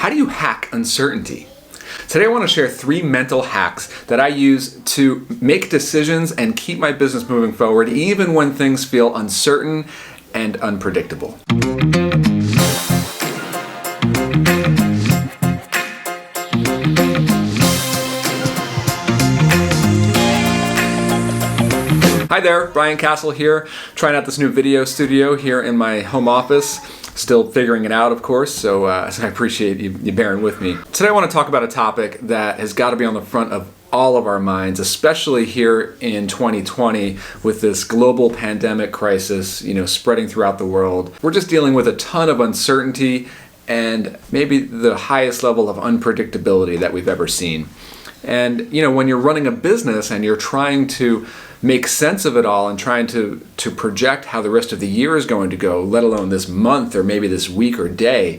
How do you hack uncertainty? Today I want to share 3 mental hacks that I use to make decisions and keep my business moving forward even when things feel uncertain and unpredictable. Hi there, Brian Casel here, trying out this new video studio here in my home office. Still figuring it out, of course, so I appreciate you bearing with me. Today I want to talk about a topic that has got to be on the front of all of our minds, especially here in 2020 with this global pandemic crisis, spreading throughout the world. We're just dealing with a ton of uncertainty and maybe the highest level of unpredictability that we've ever seen. And when you're running a business and you're trying to make sense of it all and trying to project how the rest of the year is going to go, let alone this month or maybe this week or day,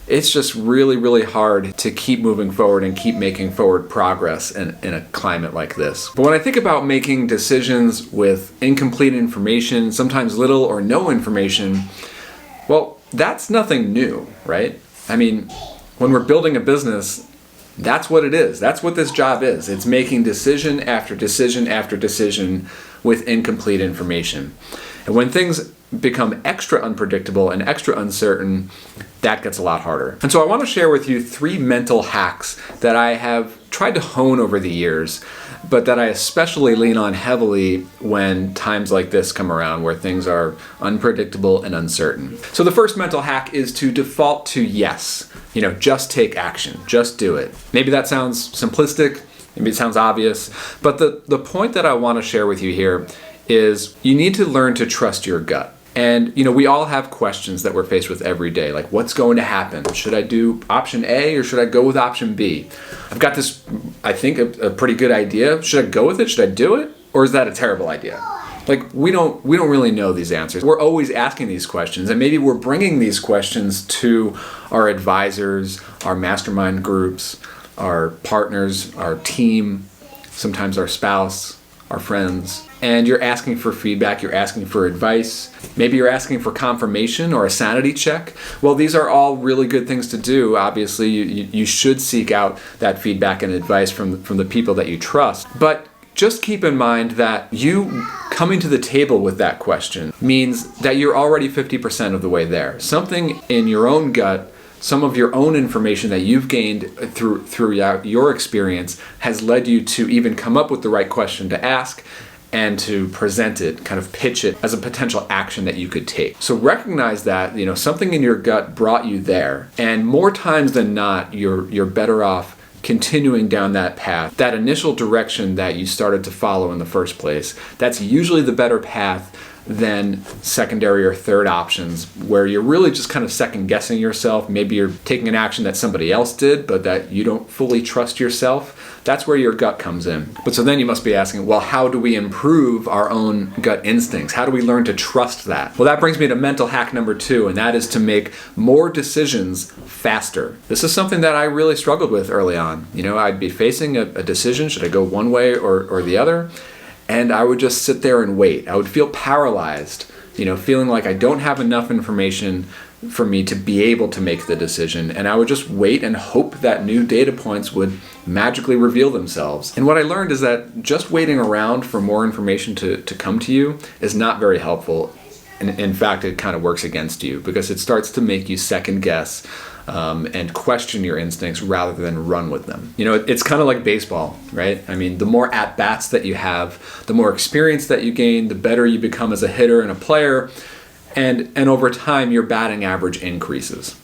it's just really, really hard to keep moving forward and keep making forward progress in a climate like this. But when I think about making decisions with incomplete information, sometimes little or no information, well, that's nothing new, right? I mean, when we're building a business, that's what it is. That's what this job is. It's making decision after decision after decision with incomplete information. And when things become extra unpredictable and extra uncertain, that gets a lot harder. And so I want to share with you 3 mental hacks that I have tried to hone over the years, but that I especially lean on heavily when times like this come around where things are unpredictable and uncertain. So the first mental hack is to default to yes. Just take action, just do it. Maybe that sounds simplistic, maybe it sounds obvious, but the point that I want to share with you here is you need to learn to trust your gut. And we all have questions that we're faced with every day, like what's going to happen? Should I do option A or should I go with option B? I've got this, I think, a pretty good idea. Should I go with it? Should I do it? Or is that a terrible idea? Like we don't really know these answers. We're always asking these questions, and maybe we're bringing these questions to our advisors, our mastermind groups, our partners, our team, sometimes our spouse, our friends, and you're asking for feedback, you're asking for advice, maybe you're asking for confirmation or a sanity check. Well, these are all really good things to do. Obviously, you should seek out that feedback and advice from the people that you trust. But just keep in mind that you coming to the table with that question means that you're already 50% of the way there. Something in your own gut, some of your own information that you've gained through your experience has led you to even come up with the right question to ask and to present it, kind of pitch it as a potential action that you could take. So recognize that, something in your gut brought you there, and more times than not, you're better off continuing down that path, that initial direction that you started to follow in the first place. That's usually the better path than secondary or third options where you're really just kind of second guessing yourself. Maybe you're taking an action that somebody else did, but that you don't fully trust yourself. That's where your gut comes in. But so then you must be asking, well, how do we improve our own gut instincts? How do we learn to trust that? Well, that brings me to mental hack number 2, and that is to make more decisions faster. This is something that I really struggled with early on. I'd be facing a decision, should I go one way or the other? And I would just sit there and wait. I would feel paralyzed, feeling like I don't have enough information for me to be able to make the decision. And I would just wait and hope that new data points would magically reveal themselves. And what I learned is that just waiting around for more information to come to you is not very helpful. And in fact, it kind of works against you because it starts to make you second guess and question your instincts rather than run with them. It's kind of like baseball, right? I mean, the more at-bats that you have, the more experience that you gain, the better you become as a hitter and a player, and over time, your batting average increases.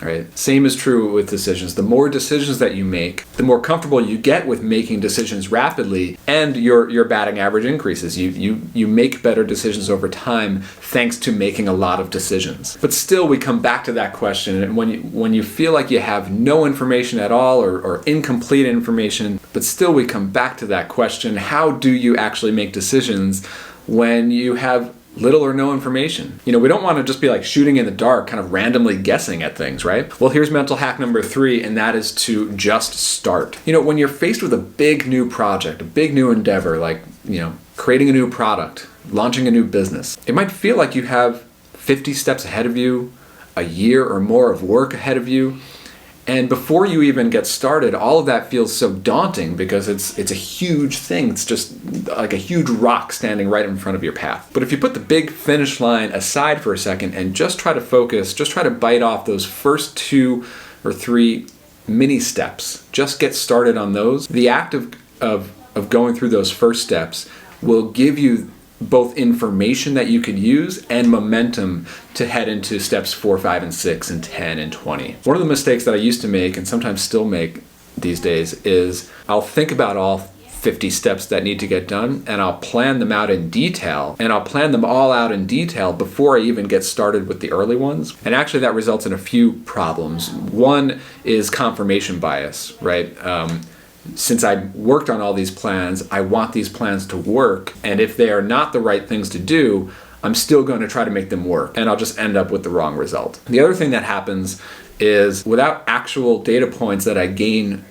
Right? Same is true with decisions. The more decisions that you make, the more comfortable you get with making decisions rapidly, and your batting average increases. You make better decisions over time thanks to making a lot of decisions. But still, we come back to that question, and when you feel like you have no information at all or incomplete information, but still we come back to that question, how do you actually make decisions when you have little or no information? We don't want to just be like shooting in the dark, kind of randomly guessing at things, right? Well, here's mental hack number 3, and that is to just start. When you're faced with a big new project, a big new endeavor, like, creating a new product, launching a new business, it might feel like you have 50 steps ahead of you, a year or more of work ahead of you, And before you even get started, all of that feels so daunting because it's a huge thing. It's just like a huge rock standing right in front of your path. But if you put the big finish line aside for a second and just try to focus, just try to bite off those first 2 or 3 mini steps, just get started on those. The act of going through those first steps will give you both information that you could use and momentum to head into steps 4, 5, and 6, and 10, and 20. One of the mistakes that I used to make, and sometimes still make these days, is I'll think about all 50 steps that need to get done, and I'll plan them out in detail, and I'll plan them all out in detail before I even get started with the early ones. And actually that results in a few problems. One is confirmation bias, right? Since I worked on all these plans, I want these plans to work, and if they are not the right things to do, I'm still going to try to make them work, and I'll just end up with the wrong result. The other thing that happens is without actual data points that I gain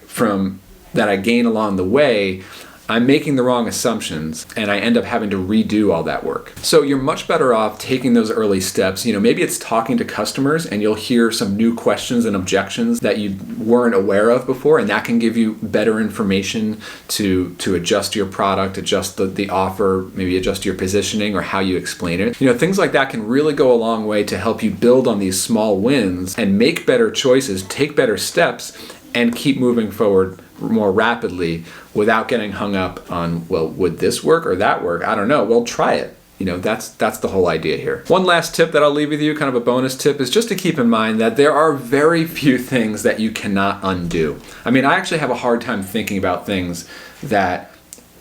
along the way, I'm making the wrong assumptions and I end up having to redo all that work. So you're much better off taking those early steps. Maybe it's talking to customers and you'll hear some new questions and objections that you weren't aware of before, and that can give you better information to adjust your product, adjust the offer, maybe adjust your positioning or how you explain it. Things like that can really go a long way to help you build on these small wins and make better choices, take better steps, and keep moving forward more rapidly without getting hung up on, well, would this work or that work? I don't know. Well, try it. That's the whole idea here. One last tip that I'll leave with you, kind of a bonus tip, is just to keep in mind that there are very few things that you cannot undo. I actually have a hard time thinking about things that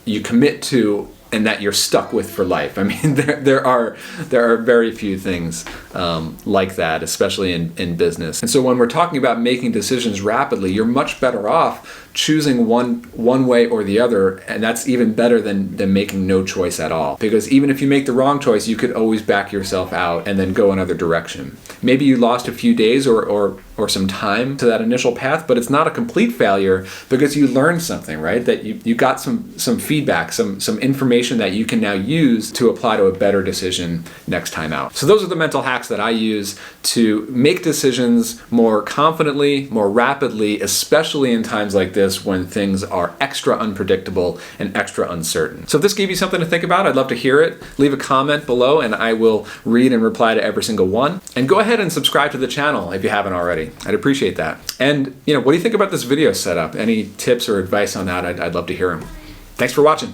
you commit to and that you're stuck with for life. There are very few things like that, especially in business. And so when we're talking about making decisions rapidly, you're much better off choosing one way or the other, and that's even better than making no choice at all. Because even if you make the wrong choice, you could always back yourself out and then go another direction. Maybe you lost a few days or some time to that initial path, but it's not a complete failure because you learned something, right? That you got some feedback, some information that you can now use to apply to a better decision next time out. So those are the mental hacks that I use to make decisions more confidently, more rapidly, especially in times like this when things are extra unpredictable and extra uncertain. So if this gave you something to think about, I'd love to hear it. Leave a comment below and I will read and reply to every single one. And go ahead and subscribe to the channel if you haven't already. I'd appreciate that. And what do you think about this video setup? Any tips or advice on that? I'd love to hear them. Thanks for watching.